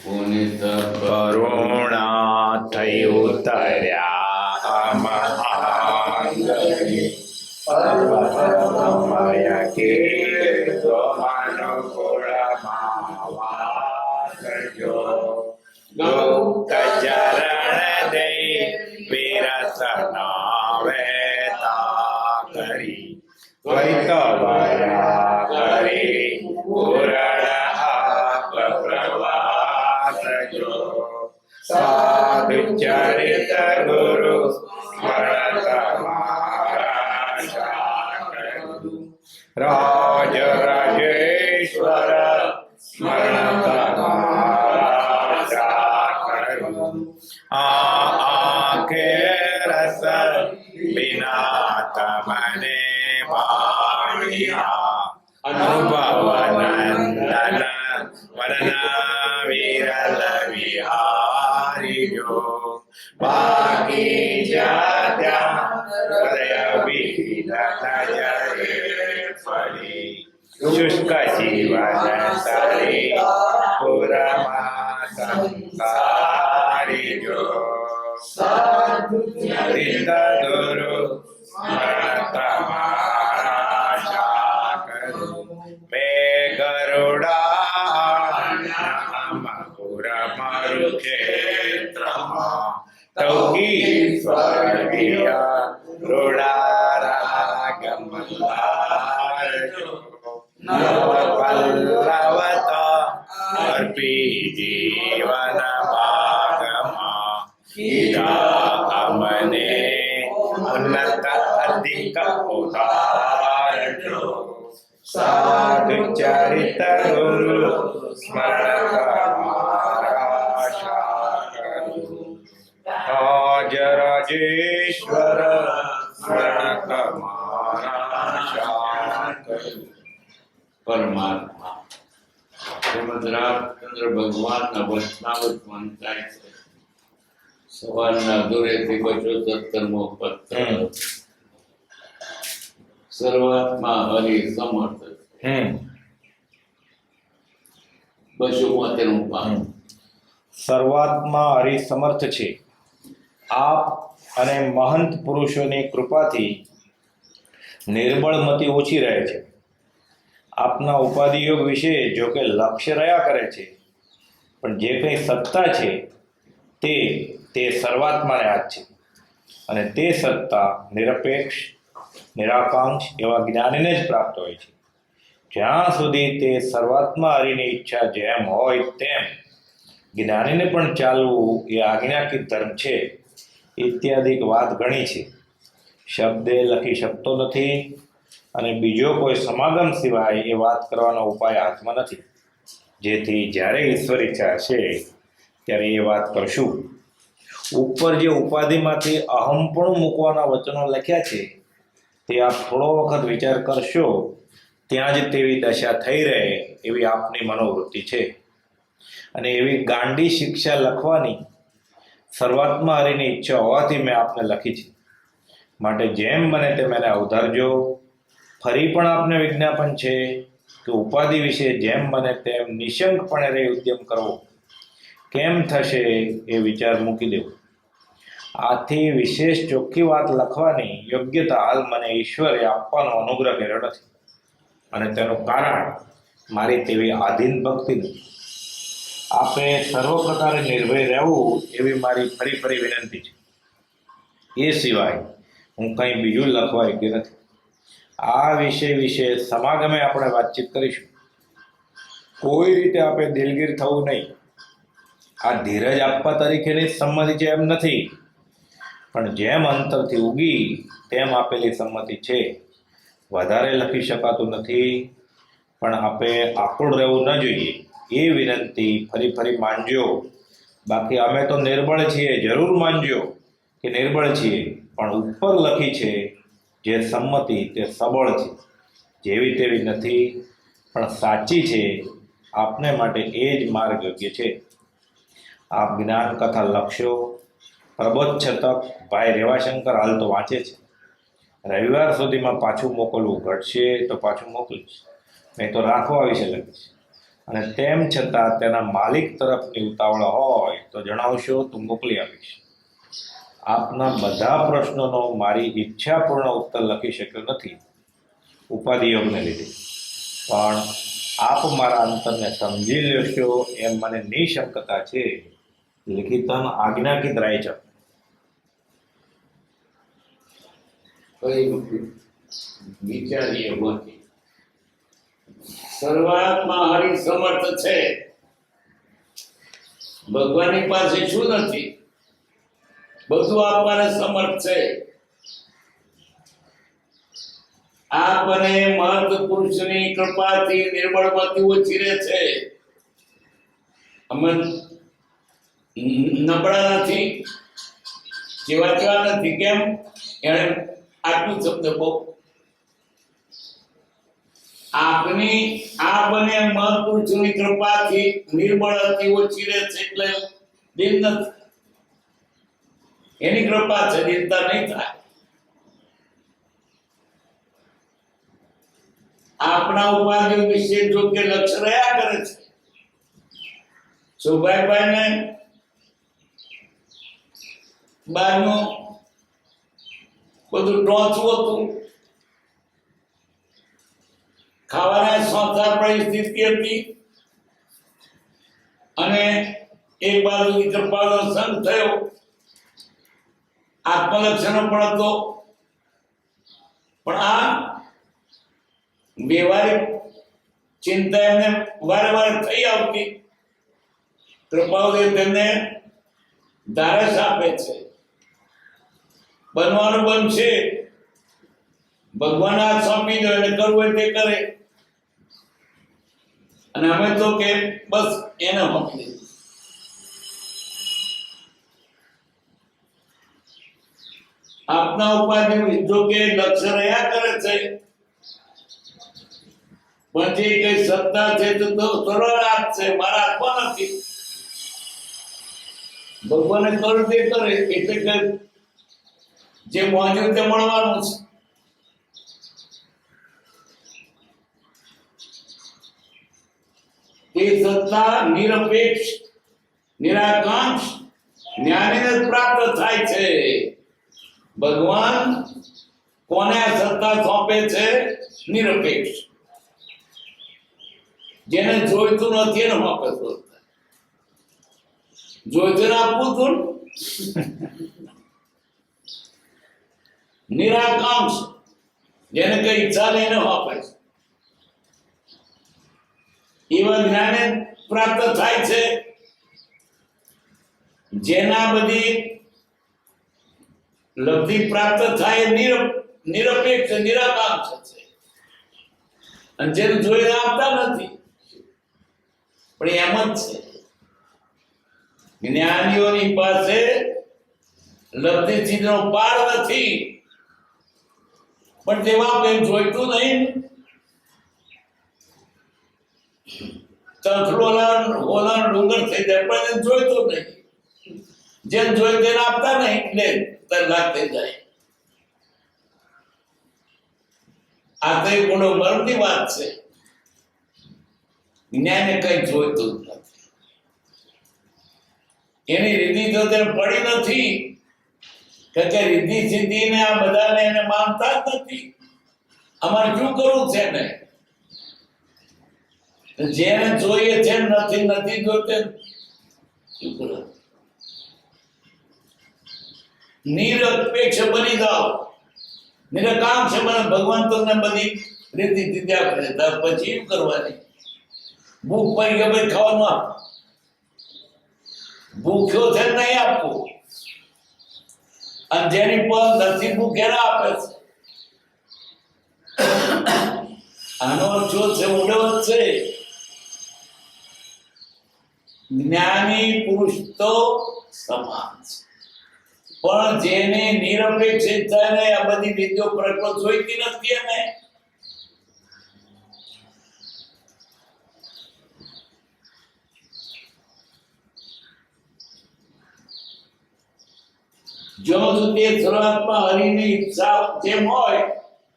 પુનિત કરુણા થઈ ઉતર્યા મહાંગરી પર્વતમય કીર્તમાનુકુળમાં વાસજો ગુપ્ત ચરણ દઈ વિરસના વેતા કરી વૈતવયા કરી પૂરણ આપ પ્રવાસજો સાધુ ચરિત ગુરુ સ્મરત રાજ રાજેશ્વર સ્મરત આંખે રસ વિના તમને ભાણિયા અનુભવ નંદન વરના વિરલ વિહારી જો બાકી જ્યાં હૃદય વિહીન નજરે પડી શુષ્ક જીવન સરી પુરમાં સંસારી જો ચરિત ગુરુ સ્મરત મારા મે ગરુડા પુરમરુ ક્ષેત્રમાં તૌકી સ્વર્ગીય રૂડારાગમલારજો નવ પલ્લવત અર્પી જીવન ભાગમાં કીધા અમને ઉન્નત અધિક ઉદારજો સાધુ ચરિત ગુરુ સ્મરત રાજ રાજેશ્વર સ્મરત પરમાત્મા શ્રીમદ રામચંદ્ર ભગવાનના વચનાવત વંચાય છે. સવારના દૂરેથી 75મો પત્ર. શરૂઆતમાં હરિ સમર્થ છે. 272મું પાન. શરૂઆતમાં હરિ સમર્થ છે. આપ અને મહંત પુરુષોની કૃપાથી નિર્બળ મતિ ઓછી રહે છે. આપના ઉપાધિયોગ વિશે જો કે લક્ષ્ય રહ્યા કરે છે, પણ જે કંઈ સત્તા છે તે સર્વાત્માને હાથ છે, અને તે સત્તા નિરપેક્ષ નિરાકાંક્ષ એવા જ્ઞાનીને જ પ્રાપ્ત હોય છે. જ્યાં સુધી તે સર્વાત્મા હરિની ઈચ્છા જેમ હોય તેમ જ્ઞાનીને પણ ચાલવું એ આજ્ઞાકીત ધર્મ છે. ઇત્યાદિક વાત ઘણી છે. શબ્દે લખી શકતો નથી, અને બીજો કોઈ સમાગમ સિવાય એ વાત કરવાનો ઉપાય હાથમાં નથી. જેથી જ્યારે ઈશ્વર ઈચ્છા હશે ત્યારે એ વાત કરશું. ઉપર જે ઉપાધિમાંથી અહમપણું મૂકવાના વચનો લખ્યા છે તે આપ થોડો વખત વિચાર કરશો ત્યાં જ તેવી દશા થઈ રહે એવી આપની મનોવૃત્તિ છે. અને એવી ગાંડી શિક્ષા લખવાની સર્વાત્મા હરિની ઈચ્છા હોવાથી મેં આપને લખી છે. માટે જેમ બને તેમ એને અવધારજો. ફરી પણ આપને વિજ્ઞાપન છે કે ઉપાધિ વિશે જેમ બને તેમ નિશંકપણે રહી ઉદ્યમ કરવો. કેમ થશે એ વિચાર મૂકી દેવો. આથી વિશેષ ચોખ્ખી વાત લખવાની યોગ્યતા હાલ મને ઈશ્વરે આપવાનો અનુગ્રહ કર્યો નથી, અને તેનું કારણ મારી તેવી આધીન ભક્તિ નથી. આપે સર્વ પ્રકારે નિર્ભય રહેવું એવી મારી ફરી ફરી વિનંતી છે. એ સિવાય હું કંઈ બીજું લખવા યોગ્ય નથી. આ વિષય વિશે સમાગમે આપણે વાતચીત કરીશું. કોઈ રીતે આપણે દિલગીર થવું નહીં. આ ધીરજ આપવા તરીકેની જ સંમતિ છે એમ નથી, પણ જેમ અંતરથી ઉગી તેમ આપેલી સંમતિ છે. વધારે લખી શકાતું નથી, પણ આપે આકુળ રહેવું ન જોઈએ એ વિનંતી ફરી ફરી માનજો. બાકી અમે તો નિર્બળ છીએ, જરૂર માનજો કે નિર્બળ છીએ, પણ ઉપર લખી છે જે સંમતિ તે સબળ છે, જેવી તેવી નથી, પણ સાચી છે. આપને માટે એ જ માર્ગ યોગ્ય છે. આપ જ્ઞાન કથા લખશો. પ્રબોધ છતક ભાઈ રેવાશંકર હાલ તો વાંચે છે. રવિવાર સુધીમાં પાછું મોકલવું ઘટશે તો પાછું મોકલીશ, નહીં તો રાખવા વિશે લખીશ. અને તેમ છતાં તેના માલિક તરફની ઉતાવળ હોય તો જણાવશો તો મોકલી આપીશ. આપના બધા પ્રશ્નોનો મારી ઈચ્છાપૂર્ણ ઉત્તર લખી શક્યો નથી ઉપાધિયોગને લીધે, પણ આપ મારા અંતરને સમજી લેશો એમ મને નિશંકતા છે. લિખિતમ આજ્ઞાકિત રાય છે. કઈ વિચારીએ માંથી શરૂઆતમાં હરિ સમર્થ છે. ભગવાનની પાસે શું નથી? બધું આપવાને સમર્થ છે. આપને મહત પુરુષની કૃપાથી નિર્બળમાંથી ઓછી રહે છે. અમે નબળા નથી, જેવા તેવા નથી. કેમ? એને આટલું શબ્દ બહુ આપની આપને મહાપુરુષોની કૃપાથી નિર્બળથી ઓછી રહે છે, એટલે દિન નથી. એની કૃપા છે, દિનતા નહીં થાય. આપણા ઉપાધિ વિશે જો કે લક્ષ્ય રહ્યા કરે છે. સુભાઈભાઈ ને બહારનું બધું ટોચવું હતું, ખાવાના સંસાર પરિસ્થિતિ હતી, અને એક બાજુ કૃપાનો સંગ થયો, આત્મલક્ષણો પણ હતો. પણ આ વ્યવહારિક ચિંતા એમને વારે વારે થઈ આવતી. કૃપાઓદેવ તેમને ધારસ આપે છે, બનવાનું બનશે, ભગવાન આ સોંપી દો, એને કરવું હોય તે કરે. અને અમે તો કે બસ એને સોંપી દઈએ. આપના ઉપાધિ જો કે લક્ષ્ય રહ્યા કરે છે, પણ જે કઈ સત્તા છે તો સર્વનાથ છે, મારા હાથમાં નથી. ભગવાને કર્યું તે કરે, એટલે કે જે મોજું તે મળવાનું છે. એ સત્તા નિરપેક્ષ નિરાકાંક્ષ જ્ઞાનીને પ્રાપ્ત થાય છે. ભગવાન કોને આ સત્તા સોંપે છે? નિરપેક્ષ. જેને જોઈતું નથી એને સોંપે છે. જોઈતું આપવું તું. નિરાકાંક્ષ જેને કઈ ઈચ્છા નહીં એને સોંપે છે. એવા જ્ઞાને પ્રાપ્ત થાય છે જેના બધી લબ્ધિ પ્રાપ્ત થાય. નિરપેક્ષ નિરાકાંક્ષ છે, અને જેને જોઈને આપતા નથી. પણ એમ જ છે, જ્ઞાનીઓની પાસે લબ્ધિ ચીજનો પાર નથી, પણ તેમાં કંઈ જોઈતું નહીં. હોલા ડુંગર થઈ જાય, પણ એને જોઈતું નહીં. જેમ જોઈ તેને આપતા નહીં, એટલે તરલાક થઈ જાય. આ તો એક મોટો મર્મની વાત છે. જ્ઞાને કઈ જોઈતું જ નથી. એની રીતિ તો તેને પડી નથી, કે રીતિ સિદ્ધિ ને આ બધાને એને માનતા જ નથી. અમારે શું કરવું છે ને? જેને જોઈએ છે નથી જોઈતું. નિરપેક્ષ બની જાઓ, નિરાકાંક્ષ બને. ભગવાન તમને બધી રીતિ સીધી આપે, પછી શું કરવાની? ભૂખ પડી ગઈ ભાઈ ખાવાનું આપ. ભૂખ્યો છે નહીં આપવું, અને જેની પર નથી ભૂખ એને આપે છે. આનો અર્થ શું છે? ઉડવત છે. જ્ઞાની પુરુષ તો સમાન છે, પણ જેને નિરપેક્ષ ઈચ્છા ને આ બધી રીતો પ્રકૃત જોઈતી નથી. એને જો સુધી શરૂઆતમાં હરિની ઈચ્છા જેમ હોય,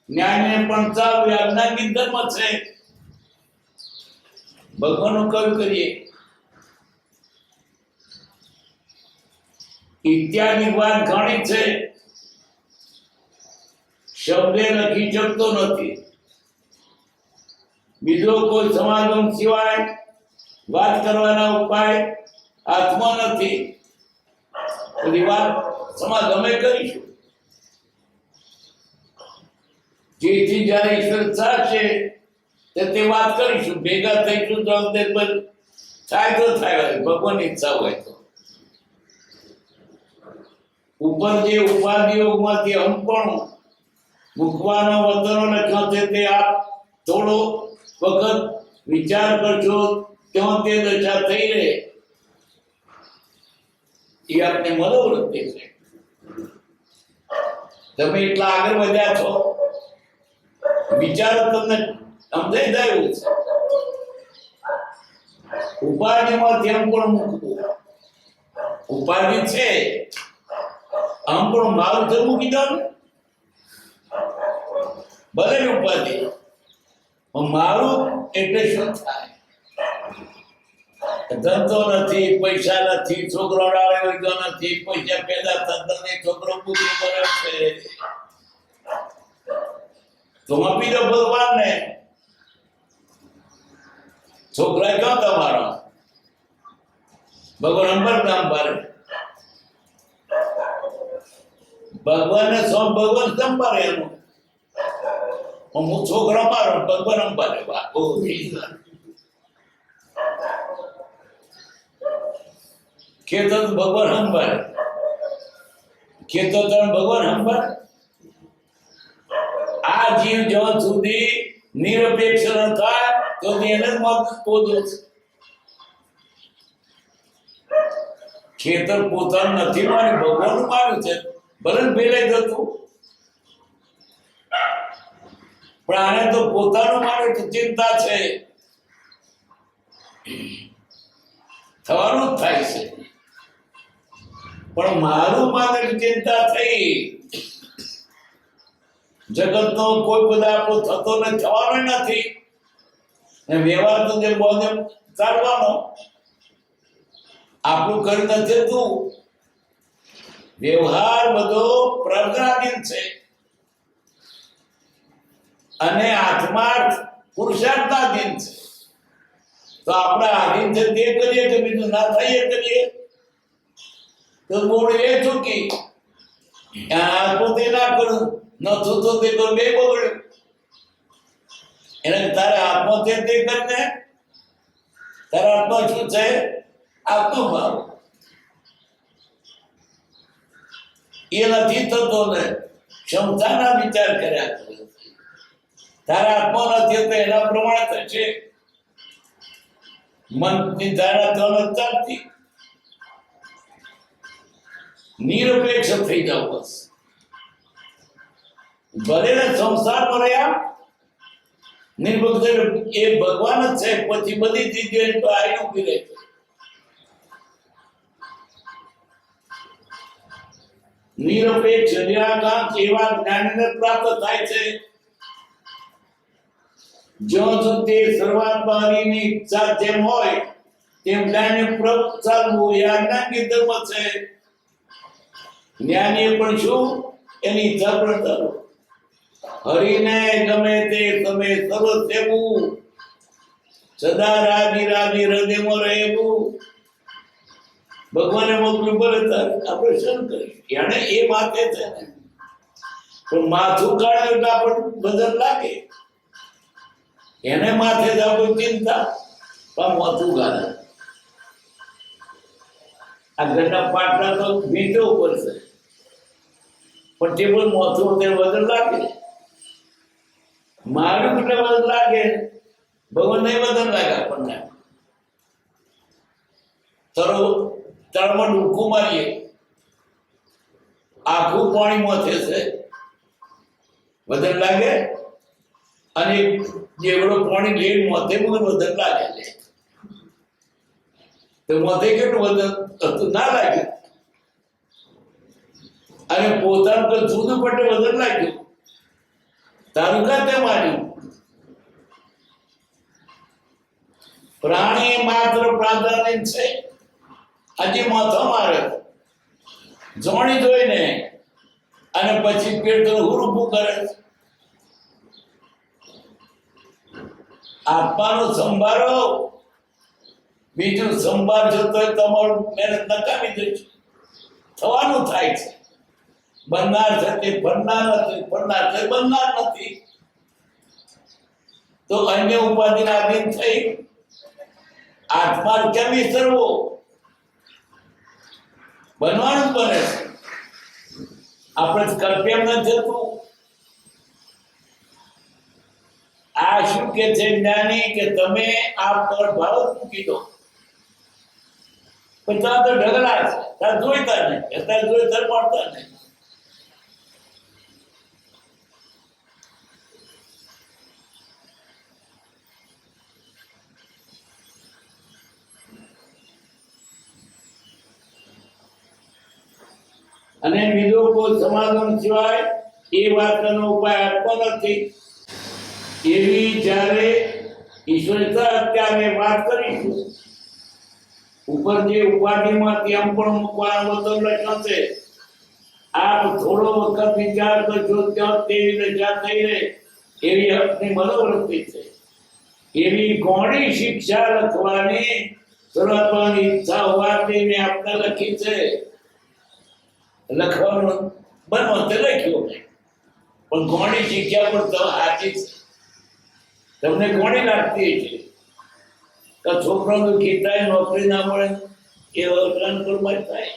ન્યાયને પણ ચાલુ આજ્ઞાકિત ધર્મ છે. ભગવાનનું કયું કરીએ? ઇત્યાદિ વાત ઘણી છે, શબ્દે લખી શકતો નથી. બીજો કોઈ સમાગમ સિવાય વાત કરવાના ઉપાય હાથમાં નથી. બધી વાત સમાગમે કરીશું. જેથી જયારે ઈશ્વર ચાહશે તે વાત કરીશું, ભેગા થઈશું તો અંદર પર થાય તો થાય, ભગવાનની ઈચ્છા હોય તો. ઉપર જે ઉપાધિઓમાંથી અંપણું મૂકવાનો વતનો લખ્યો છે તે આપ થોડો વખત વિચાર કરજો, ત્યાં તે દશા થઈ રહે એ આપને મનોવૃત્તિ છે. તમે એટલા આગળ વધ્યા છો, વિચારો તમને સમજાઈ જાય છે. ઉપાધિમાંથી અંપણ મૂકવું, ઉપાધિ છે આમ પણ મારું તો મૂકી દો ને, ભલે ઉપાધિ મારું એટલે શું થાય? ધંધો નથી, પૈસા નથી, છોકરો ડાળ્યો નથી, પૈસા પેદા થતા નહીં, છોકરો પૂછું કરે છે તો આપી દો ભગવાનને. છોકરા ક્યાં તમારો? ભગવાન અંબર કામ પાડે. ભગવાનને સૌ ભગવાન સંભાળે એનું. હું છોકરા મારો, ભગવાન અંબારે. ખેતો ભગવાન સંભાળે, ખેતો તો ભગવાન સંભાળે. આ જીવ જ્યાં સુધી નિરપેક્ષ ન થાય તો એને મત પોદો છે. ખેતર પોતાનું નથી માર્યું, ભગવાનનું માર્યું છે. ભલે ભેલાઈ જતું, પણ આને તો પોતાનું મારે ચિંતા છે, થવાનું જ થાય છે. પણ મારું મારે ચિંતા થઈ, જગતનો કોઈ પદાર્થ થતો ને થવાનો નથી. વ્યવહાર તો જે બોને ચાલવાનો, આપણું કરી નથી તું. વ્યવહાર બધો પ્રજ્ઞાધીન છે અને આત્માર્થ પુરુષાર્થાધીન છે. તો આપણે આધીન છે તે કરીએ કે બીજું ના થાય એ કરીએ તો મૂળ એ ચૂકી. પોતે ના કરું નતું તો તે તો બે બગડ્યું. એને તારે આત્મા છે તે કરીને, તારા આત્મા શું છે? આત્મભાવ. એ નથી થતો ને ક્ષમતાના વિચાર કર્યા કરે. તારા આત્મા નથી તો એના પ્રમાણે થશે. મનની ધારા તો ચાલતી. નિરપેક્ષ થઈ જાવ બસ. ભલે ને સંસારમાં રહ્યા નિર્ભક્ત એ ભગવાન જ છે, પછી બધી જગ્યાએ તો આઈ ઉભી રહે છે. નિરપેક્ષ નિરાકાંક્ષ એવા જ્ઞાનને પ્રાપ્ત થાય છે જ્યાં સુધી સર્વાત્મા હરિની ઈચ્છા જેમ હોય તેમ જ્ઞાનને પ્રાપ્ત ચાલવું એ આજ્ઞાની ધર્મ છે. જ્ઞાનીએ પણ શું? એની ઈચ્છા પણ ચાલુ. હરિને ગમે તે તમે સર્વ સેવું, સદા રાજી રાજી હૃદયમાં રહેવું. ભગવાને મોકલ્યું બોલે આપણે શું કરીએ? એને એ માથે છે ને, પણ માથું કાઢે એટલે આપણને બદલ લાગે. એને માથે જ આપણી ચિંતા, પણ માથું કાઢે. આ ઘરના પાટલા તો વીંટો પડશે, પણ તે પણ માથું બદલ લાગે. મારું એટલે બદલ લાગે, ભગવાન નહીં બદલ લાગે આપણને. તળમાં ડૂબકું મારીએ, આખું પાણી મોથે છે, વધન લાગે. અને જેવડો પાણી લેટ મોથે મગર વધન લાગે છે. તો મોથે કેટલું વધન હતું? ના લાગ્યું. અને પોતાનું તો જૂનું પટ્ટે વધન લાગ્યું. તારું કાતે માર્યું. પ્રાણી માત્ર પ્રાધાન્ય છે. હજી માથો મારે જોણી જોઈને અને પછી પેટ હુરુભું કરે. આત્માનો સંભાળો, બીજું સંભાળજો તો તમારું મહેનત નકામી જશે. થવાનું થાય છે. બનનાર છે તે ભરનાર નથી, ભરનાર છે બનનાર નથી. તો અન્ય ઉપાધિના આધીન થઈ આત્મા કેમ વિસરવો? બનવાનું જ બને છે. આપણે કલ્પ્યમ ન થતું. આ શું કે છે જ્ઞાની કે તમે આ પર ભાવ મૂકી દો. પણ ત્યાં તો ઢગલા છે, ત્યાં જોઈતા નહીં, ત્યાં જોઈતા મળતા નહીં. અને બીજો કોઈ સમાધાન સિવાય એ વાતનો ઉપાય આપતો નથી. એવી જ્યારે ઈશ્વરતા અત્યારે વાત કરીશું, ઉપર જે ઉપાધિમાંથી આમ પણ મૂકવાનો બધો લખ્યો છે. આપ થોડો વખત વિચાર કરજો, ત્યાં તેવી રજા થઈ રહે એવી આપની મનોવૃત્તિ છે. એવી ગોળી શિક્ષા લખવાની શરૂઆતની ઈચ્છા હોવાથી મેં આપને લખી છે. લખવાનું બનવા તે લખ્યું, પણ ગોળી શીખ્યા પણ તો સાચી છે. તમને ગોળી લાગતી છે કે છોકરો દુઃખી થાય, નોકરી ના મળે, એ અનુકૂળમાં થાય.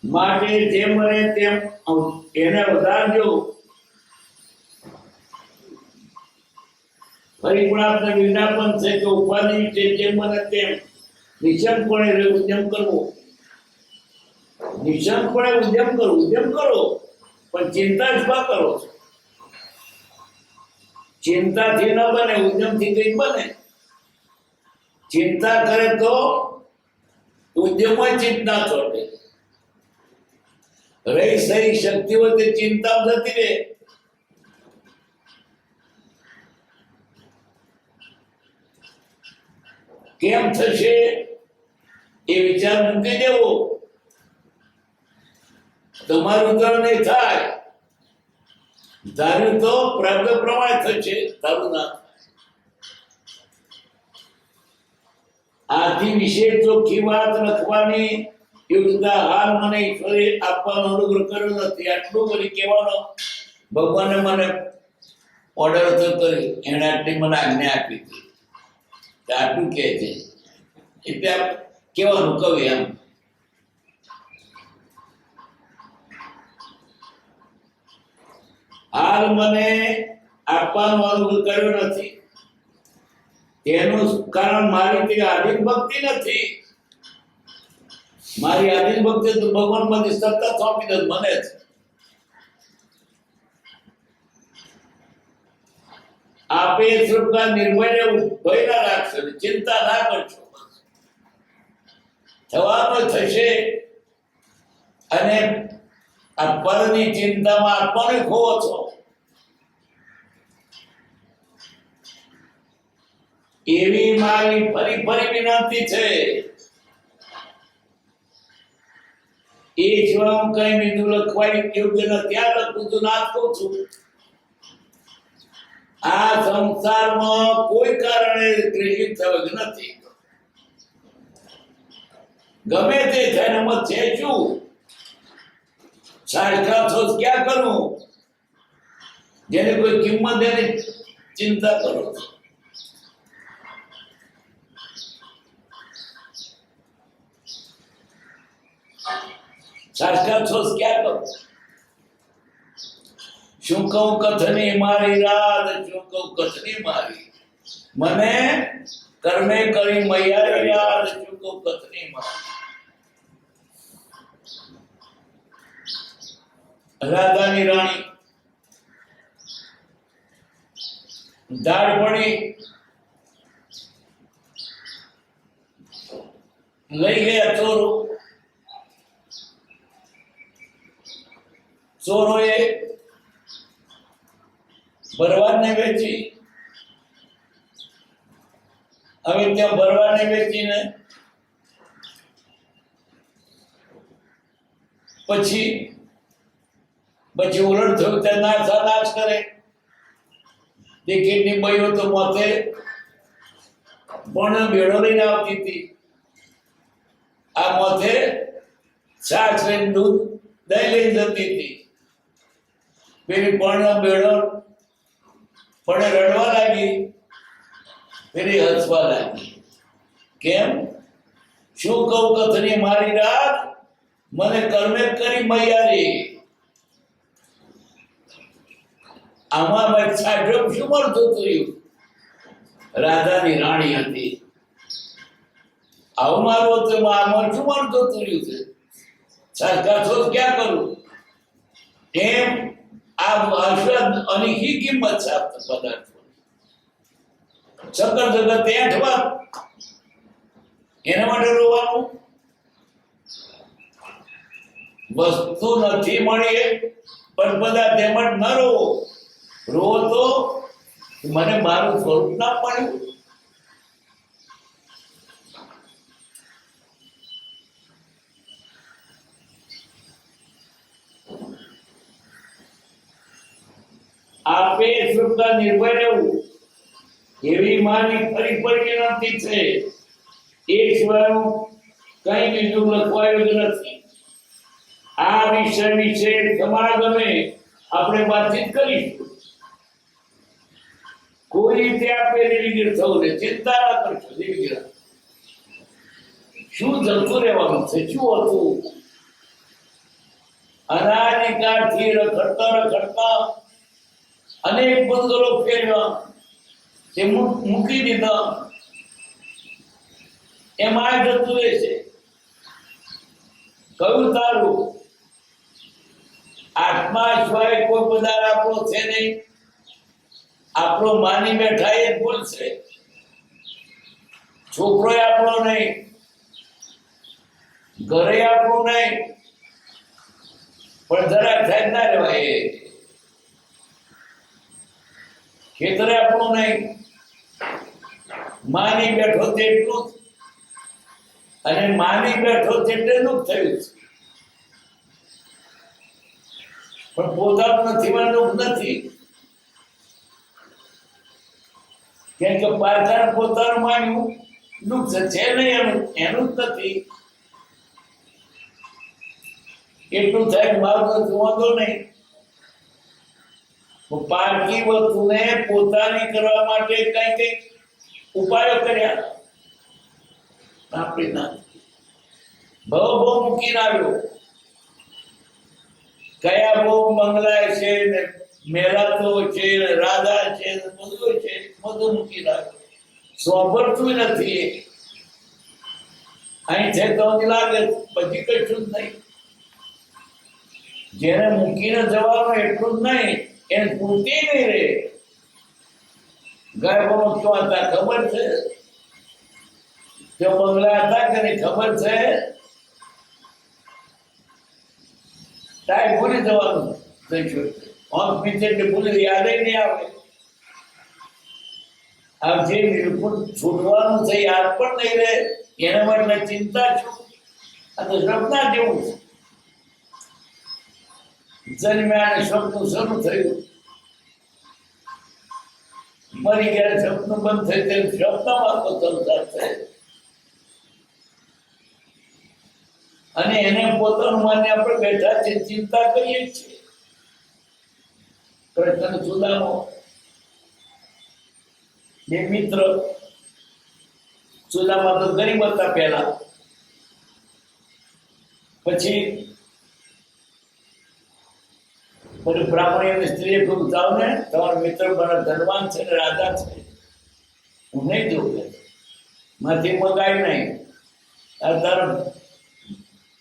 માટે જેમ બને તેમ એને વધારજો. ફરી પણ આપણે વિજ્ઞાપન છે કે ઉપાધિ છે, જેમ બને તેમ નિશંકપણે ઉદ્યમ કરવો. નિશંકપણે ઉદ્યમ કરો, પણ ચિંતા જ ના કરો. ચિંતાથી ન બને, ઉદ્યમથી કઈ બને. ચિંતા કરે તો ઉદ્યમમાં ચિત્ત ના ચોટે. રહી સહી શક્તિઓ તે ચિંતા જતી રહે. કેમ થશે એ વિચાર મૂકી દેવો. તમારું ઉદાર નહીં થાય, ધાર્યું તો પ્રાપ્ત પ્રમાણે થશે, તારું ના. આથી વિશેષ ચોખ્ખી વાત લખવાની યોગ્યતા હાલ મને ઈશ્વરે આપવાનો અનુગ્રહ કર્યો નથી. આટલું કરી કહેવાનો ભગવાને મને ઓર્ડર હતો કર્યો. એને આટલી મને આજ્ઞા આપી હતી. આટલું કહે છે એટલે કેવાનું કવિ એમ. હાલ મને આપવાનો અનુભવ કર્યો નથી. તેનું કારણ મારી તે આધીન ભક્તિ નથી. મારી આધીન ભક્તિ તો ભગવાન માંથી સત્તા સોંપી દે મને જ. આપે સ્વરૂપના નિર્ભય રહેવું, ભય ના રાખશો, ચિંતા ના કરશો. થવાનું થશે. અને આ પરની ચિંતામાં આત્માને ખોવો છો. એવી મારી ફરી ફરી વિનંતી છે. એ સિવાય હું કઈ બીજું લખવાની યોગ્ય નથી. આ લખું છું, ના કહું છું. આ સંસારમાં કોઈ કારણે પ્રેરિત થયો જ નથી. ગમે તે થાય મત છે શું સારખા છો ક્યાં કરું, જેને કોઈ કિંમત એની ચિંતા કરો. સારખા છો ક્યાં કરો. શું કહું કથની મારી રાત, શું કહું કથની મારી. મને કર્મે કરી મૈયા યાદ, શું કહું કથની મારી. રાધાની રાણી દાળ પડી લઈ ગયા ચોરો. ચોરોએ ભરવાડને વેચી. હવે ત્યાં ભરવાડને વેચીને પછી ઉલટ થયું ત્યાં નાશ કરે. ટિકિટની બઈઓ તો મોતે પણ ભેળો લઈને આવતી હતી. આ મોતે છાશ લઈને દૂધ દહીં લઈને જતી હતી. પેલી પણ ભેળો પણ રડવા લાગી, પેલી હસવા લાગી. કેમ? શું કહું કથની મારી રાત, મને કર્મે કરી મૈયારી. આમાં મેં સાડમ શું મળતું હતું? રાધાની રાણી હતી. આવું મારું હતું, આમાં શું મળતું હતું? સરકાર તો ક્યાં કરું? એમ આ આશ્વાદ અનીખી કિંમત છે આ પદાર્થો. સકલ જગત એઠવા એના માટે રોવાનું. વસ્તુ નથી મળી પણ બધા તેમજ ન રોવો. રોવો તો મને મારું સ્વરૂપ ના પડ્યું. આપે સુખતા નિર્ભય રહેવું એવી માની ફરી વિનંતી છે. એ સિવાયનું કઈ બીજું લખવાયું જ નથી. આ વિષય વિશે સમાગમે આપણે વાતચીત કરીશું. કોઈ રીતે આપે નિર્ગીર થવું ને ચિંતા ન કરશો. નિર્ગીર શું જતું રહેવાનું છે? શું હતું? અનાદિકાળથી રખડતા અનેક બંગલો ફેરવા તે મૂકી દીધા. એમાં જતું રહેશે. કયું તારું? આત્મા સિવાય કોઈ પદાર્થ આપણો છે નહીં. આપણો માની બેઠા એ જ બોલશે. છોકરો આપણો નહીં, ઘરે આપણું નહીં, પણ જરા થાય ના રહેવાય. ખેતરે આપણું નહીં, માની બેઠો તેટલું જ, અને માની બેઠો તેટલું જ થયું છે. પણ પોતાનું નથી માં દુઃખ નથી. કેમ કે પારકાને પોતાનું માન્યું દુઃખ છે નહીં, એનું જ નથી. એટલું થાય મારું નથી, વાંધો નહીં. પારકી વસ્તુને પોતાની કરવા માટે કઈ ઉપાયો કર્યા. આપણે ના બહુ મૂકીને આવ્યો. કયા બહુ મંગલાય છે ને મેલાતો છે ને રાધા છે ને બધું છે, બધું મૂકીને આવ્યો. સ્વભરતું નથી. અહીં છે તો લાગે પછી કશું જ નહીં. જેને મૂકીને જવાનું એટલું જ નહીં, એને પૂરતી નહીં રે. ગર્ભમાં ક્યાં હતા ખબર છે? જો બંગલા હતા કે નહીં ખબર છે? ટાઈમ ભૂલી જવાનું આંખ પીછે ભૂલી યાદ નહીં આવે. આ જે બિલકુલ છૂટવાનું છે યાદ પણ નહીં રહે. એના માટે ચિંતા છું. આ તો સપના જેવું છે. જન્મ્યા અને સપનું શરૂ થયું, મરી ગયા સપનું બંધ થઈ ગયું. સપનામાં તો સંસાર છે. અને એને પોતાનું માને આપણે બેઠા છે, ચિંતા કરીએ છીએ. કૃષ્ણ સુદામો બે મિત્ર. સુદામા તો ગરીબ હતા પહેલા, પછી બ્રાહ્મણ સ્ત્રીએ ખૂબ જાવ ને તમારો મિત્ર બड़ा ધનવાન છે ને રાજા છે, હું નહીં જોઉં માંથી મગાય નહીં. તારો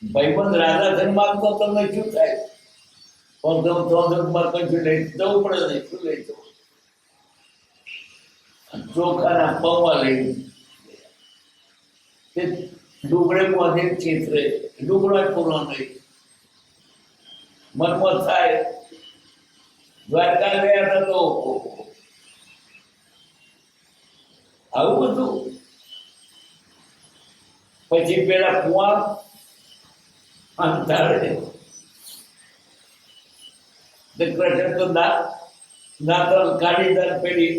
ભાઈબંધ રાજા ધન માંગતો તમને શું થાય? પણ તમારે કશું લઈ જવું પડે નહીં. શું લઈ જવું? ચોખાના પૌવા લઈ તે ડુગડે મોઢે ચિત્રે ડુગડો પૂરો નહીં. મનમાં થાય દ્વારકા ગયા હતા તો આવું બધું. પછી પેલા કુવા અંધારે કૃષ્ણ તો દાંતણ કાઢી પેલી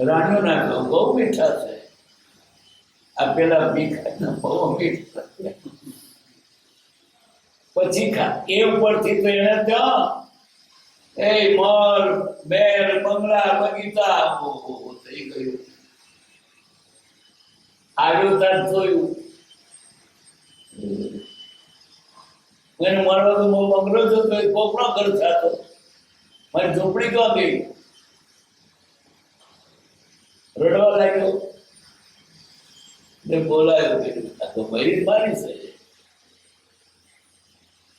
રાણીઓ નાખો બહુ મીઠા છે. આ પેલા ભીખા બહુ મીઠા. પછી એ ઉપરથી તો એને ત્યાં એ મોર બેર બંગલા બગીચા થઈ ગયું. આવ્યો તાર જોયું એને મળવાનું બંગલો જોતો કોકનો ઘર થતો. મારી ઝૂંપડી ક્યાં ગઈ? રડવા લાગ્યો ને બોલાયો આ તો મરી મારી છે.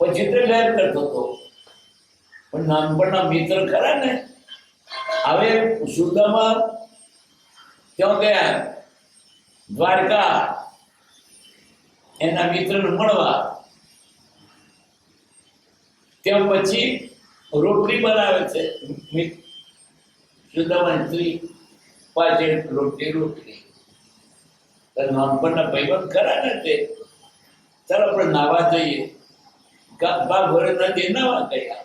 પછી તે લહેર કરતો હતો. પણ નાનપણના મિત્ર ખરા ને હવે સુદામા ત્યાં ગયા દ્વારકા એના મિત્રને મળવા. ત્યાં પછી રોટલી બનાવે છે સુદામાની સ્ત્રી પાછળ રોટલી નાનપણના ભાઈબંધ ખરા ને તે ચાલો આપણે નાવા જઈએ. ભરે નદી નાવા ગયા,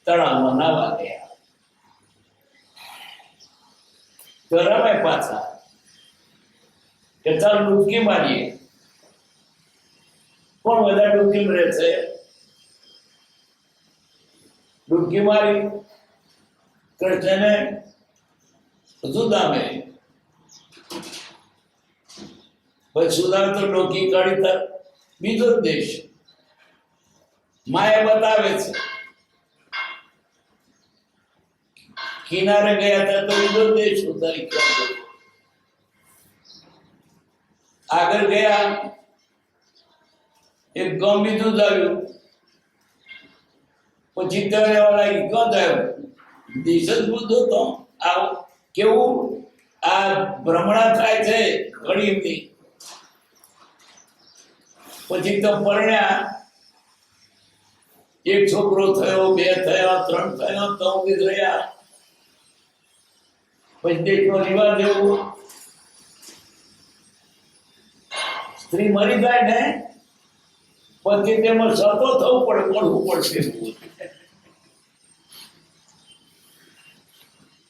તળાવમાં નાવા ગયા. તો રમાય પાછા કે ચાલ ડૂબકી મારીએ. કોણ વધારે ડૂબકી રહે છે? ડૂબકી મારી કૃષ્ણને સુદામે. પછી સુદામે તો ડોકી કાઢી તાર બીજો જ દેશ માયા બતાવે છે. કિનારે ગયા હતા તો બીજો દેશ ઉતારી આગળ ગયા. એક ગામ બીજું જ આવ્યું. પછી ત્યારે લાગી ક્યાં થયો દેશ જ બધો તો આવું કેવું આ ભ્રમણા થાય છે ઘડીની. પછી તો પરણ્યા. એક છોકરો થયો, બે થયા, ત્રણ થયા, તો રહ્યા. પછી દેશનો રિવાજ એવો સ્ત્રી મરી જાય ને પછી તેમાં સતો થવું પડે, પડવું પડશે.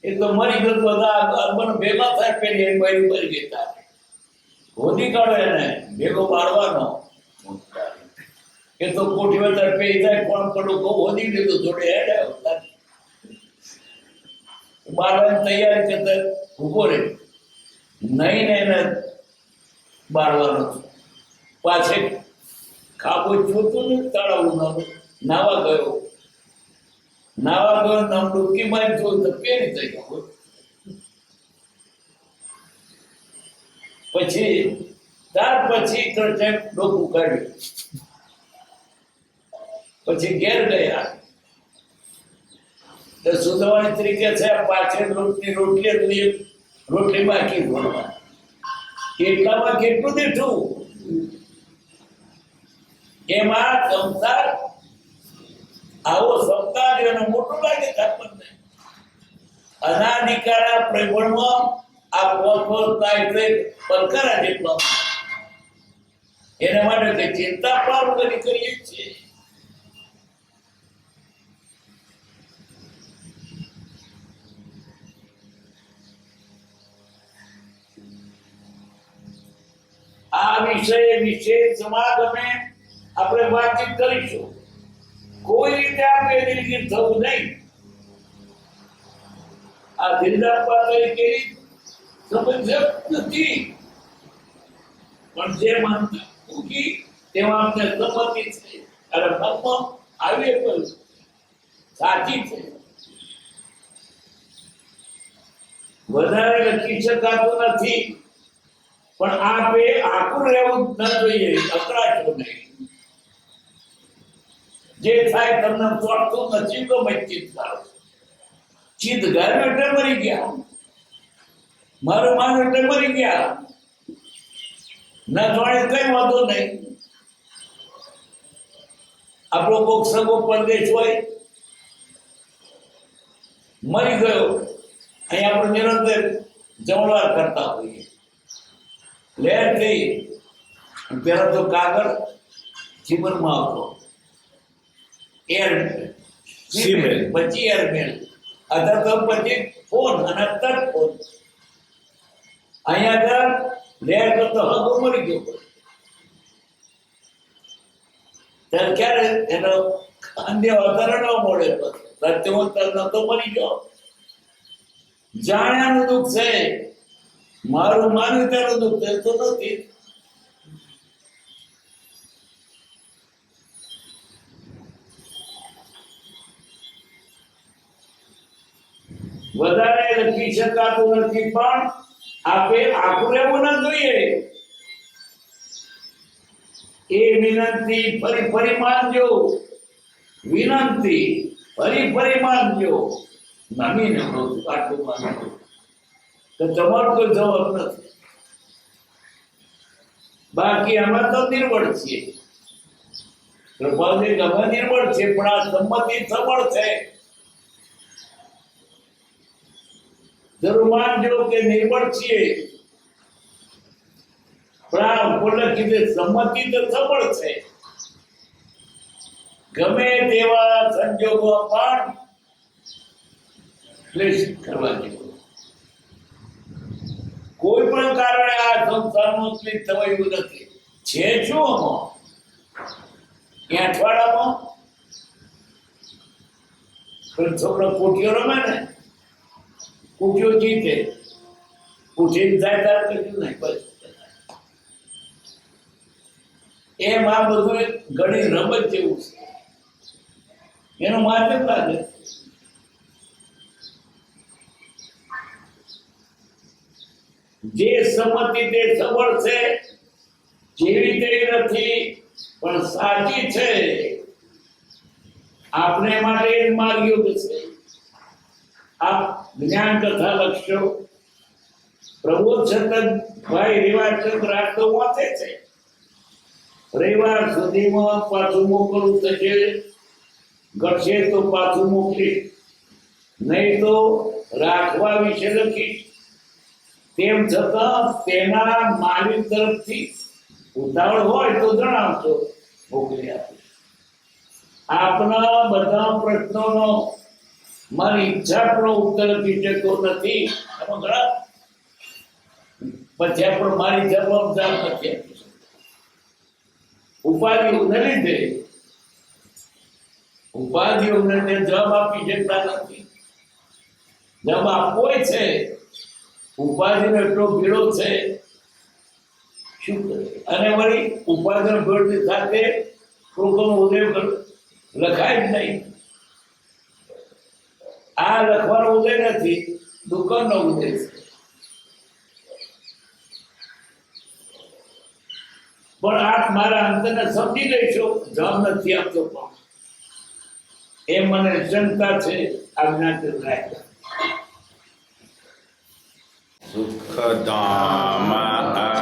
એ તો મરી ગયો બધા ભેગા થાય પેલી મરી ગયા. હોદી કાઢો એને ભેગો પાડવાનો. એ તો કોઠી વધારે પે જાય કોણ પડું બહુ હોદી લીધું જોડે હેડે બાળવાની તૈયારી કરતા ઉભો રે નહીં ને એને બાળવાનો. પાછે ખાબું જોતું ને તળાવું નાવા ગયો. નામ ડૂબકી મારી જોયું તો પેરી થઈ ગયો. પછી ત્યાર પછી કૃષ્ણ ડોકું કાઢ્યું. પછી ઘેર ગયા. સુદામાની તરીકે છે પાછળ રોટલી બાકી ભરવા. કેટલામાં કેટલું દીઠું એમાં સંસાર આવો સપ્તાહ એનું મોટું લાગે આપણને. અનાધિકારા પ્રબળમાં આ પોતો થાય છે પલકારા જેટલો. એના માટે કે ચિંતા પાર કરીએ છીએ. આ વિશે સમાગમે આપણે વાતચીત કરીશું. કોઈ રીતે આપણે દિલગીર થવું નહીં. આ દિલદારપા તરીકે સમસ્યા નથી પણ જે માનતા ઉગી તેમાં આપણે સંમતિ છે અને મનમાં આવે પણ સાચી છે. વધારે લખી શકાતું નથી પણ આપે આકુર રહેવું ન જોઈએ. અકળાશો નહીં. જે થાય તમને ચોટતું નથી તો ચિત્ત કરો. ચિત્ત ઘર એટલે મરી ગયા. મારું માન એટલે મરી ગયા. ન જોડે કઈ વાંધો નહીં. આપણો કોક સગો પરદેશ હોય મરી ગયો, અહીં આપણે નિરંતર જમણવાર કરતા હોઈએ. લહેર થઈ, પહેલા તો કાગળ જીવનમાં આવતો, એર સીમેલ. પછી એરમેલ, અત્યારે તો પછી ફોન અને અત્યારે ફોન. અહીંયા આગળ લહેર કરતો હગો મરી ગયો. ત્યારે ક્યારે એનો અન્ય વધારે ન મળે, સત્યવંત તો મરી ગયો. જાણ્યાનું દુઃખ છે, મારું માન્યું તેનું દુઃખ છે તો નથી. વધારે લખી શકાતું નથી, પણ આપે આખું રહેવું ના જોઈએ. એ વિનંતી ફરી ફરી માનજો, વિનંતી ફરી ફરી માનજો. નમીને આટલું માનજો તો તમારો કોઈ જવાબ નથી. બાકી અમે તો નિર્બળ છીએ, કૃપાલજી ગમે નિર્બળ છે, પણ આ સંમતિ સબળ છે. જરૂર માનજો કે નિર્બળ છીએ, પણ આ બોલે કીધે સંમતિ તો સબળ છે. ગમે તેવા સંજોગો પણ ક્લેશ કરવા જેવું, કોઈ પણ કારણે આ સંસારનું ક્લેશ થવાયું નથી. છે શું આમાં? એ અઠવાડિયામાં પણ છોકરો કોઠીઓ રમે ને, કોઠીઓ જીતે, ઉઠીને જાય તાર કશું નહીં. બસ એમ આ બધું એક ઘણી રમત જેવું છે, એનું માધ્યમ લાગે. જે સંમતિ તે સબળ છે, જેવી તેવી નથી, પણ સાચી છે. આપણે માટે જ માર્ગયુગ છે. આપ જ્ઞાન કથા લખશો, પ્રબોધ છતનભાઈ રેવાચંદ રાત તો વાંચે છે. રવિવાર સુધીમાં પાછું મોકલવું થશે, ઘટશે તો પાછું મોકલીશ, નહીં તો રાખવા વિશે લખીશ. તેમ છતાં તેના માલિક તરફથી ઉતાવળ હોય તો જણાવશો, મોકલી આપીશ. આપના બધા પ્રશ્નોનો મારી ઈચ્છા પણ ઉત્તર આપી શકતો નથી. એમાં ઘણા પછી પણ મારી જવાબદાર નથી આપી શકતો. ઉપાધિઓને લીધે ઉપાધિઓને જવાબ આપી શકતા નથી. જવાબ આપવો છે, ઉપાધિનો એટલો ભીડો છે, શું કરે? અને વળી ઉપાધિનો ભીડ સાથે લોકોનો ઉદય લખાય જ નહીં. આ લખવાનો ઉદય નથી, દુકાનનો ઉદય છે. પણ આપ મારા અંતરને સમજી લેશો, જવાબ નથી આપતો, પણ એ મને શંકા છે. આજ્ઞા રાખ. સુખધામ